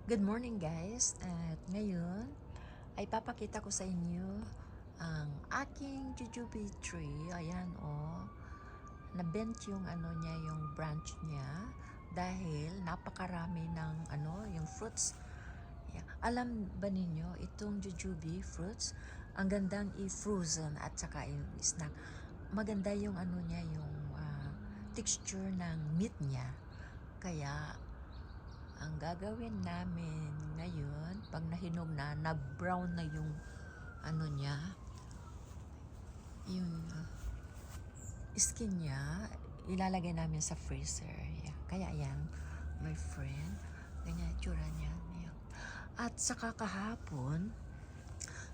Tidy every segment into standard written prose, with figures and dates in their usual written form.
Good morning guys, at ngayon ay papakita ko sa inyo ang aking jujube tree. Ayan na-bent yung niya, yung branch niya dahil napakarami ng yung fruits. Yeah. Alam ba ninyo itong jujube fruits, ang gandang i-frozen at saka i-snack. Maganda yung niya, yung texture ng meat niya. Kaya ang gagawin namin ngayon, pag nahinog na brown na yung niya, yung skin niya, ilalagay namin sa freezer. Yeah. Kaya yan, my friend, ganyan tsura niya. Yeah. At saka kahapon,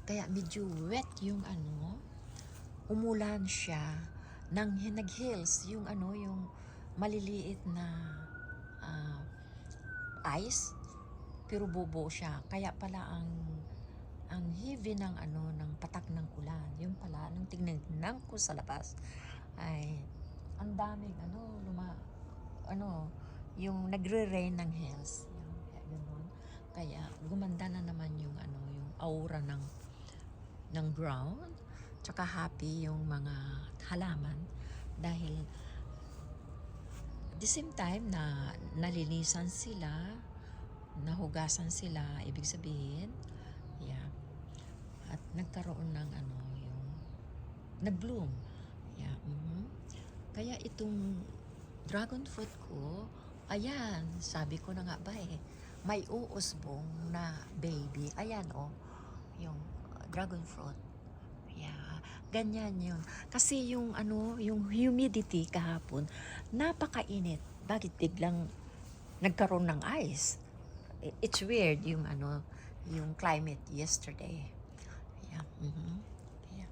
kaya medyo wet yung umulan siya, nag-hills yung yung maliliit na ice, pero bobo siya. Kaya pala ang heavy ng ng patak ng ulan. Yung pala nung tingnan ko sa labas ay ang daming yung nagre-rain ng hills. Kaya ganun. Kaya gumanda na naman yung yung aura ng ground. Tsaka happy yung mga halaman dahil at the same time na nalinisan sila, nahugasan sila, ibig sabihin, yeah. At nagkaroon ng yung nag-bloom. Yeah. Kaya itong dragon fruit ko, ayan, sabi ko na nga ba may uusbong na baby. Ayan yung dragon fruit. Yeah, ganyan yun. Kasi yung yung humidity kahapon, napakainit. Bakit biglang nagkaroon ng ice? It's weird yung yung climate yesterday. Yeah. Yeah.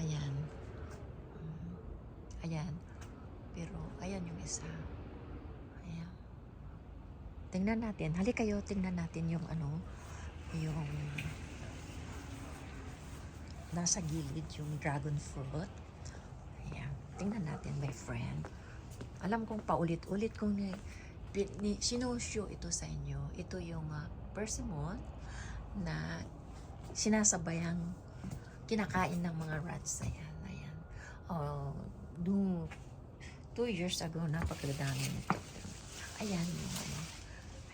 Ayan. Ayan. Pero ayan yung isa. Ayan. Tingnan natin. Halika kayo, tingnan natin yung yung nasa gilid yung dragon fruit. Ayan. Tingnan natin, my friend. Alam kong paulit-ulit kong sinusyo ito sa inyo. Ito yung persimmon na sinasabayang kinakain ng mga rats. Ayan. Ayan. 2 years ago, napakadami nito. Ayan yung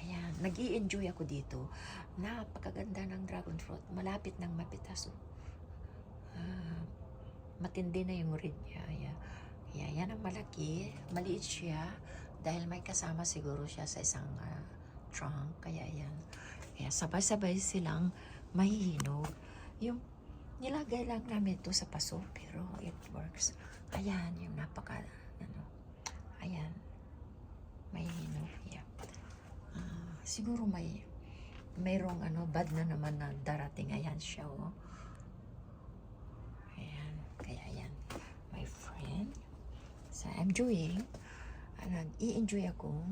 ayan. Nag-i-enjoy ako dito. Napakaganda ng dragon fruit. Malapit ng mapitas. Matindi na yung red niya. Yan ang malaki. Maliit siya dahil may kasama siguro siya sa isang trunk. Kaya yan. Kaya sabay-sabay silang mahihinog. Yung nilagay lang namin ito sa paso pero it works. Ayan yung napaka ayan. Mahihinog. Yeah. Siguro mayroong bad na naman na darating. Ayan siya Kaya yan, my friend. So, I'm enjoying. Nag-i-enjoy ako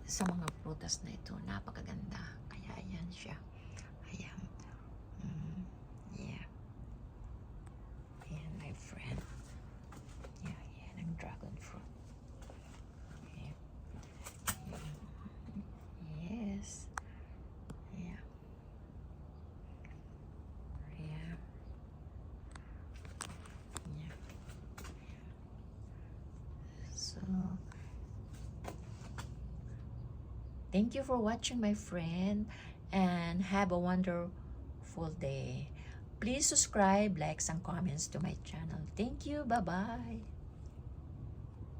sa mga prutas na ito. Napakaganda. Kaya yan siya. Ayan. Yeah. Ayan, my friend. Yeah, yan ang dragon fruit. Yeah. Yes. Yeah. Yeah. So, thank you for watching, my friend, and have a wonderful day. Please subscribe, likes, and comments to my channel. Thank you. Bye-bye.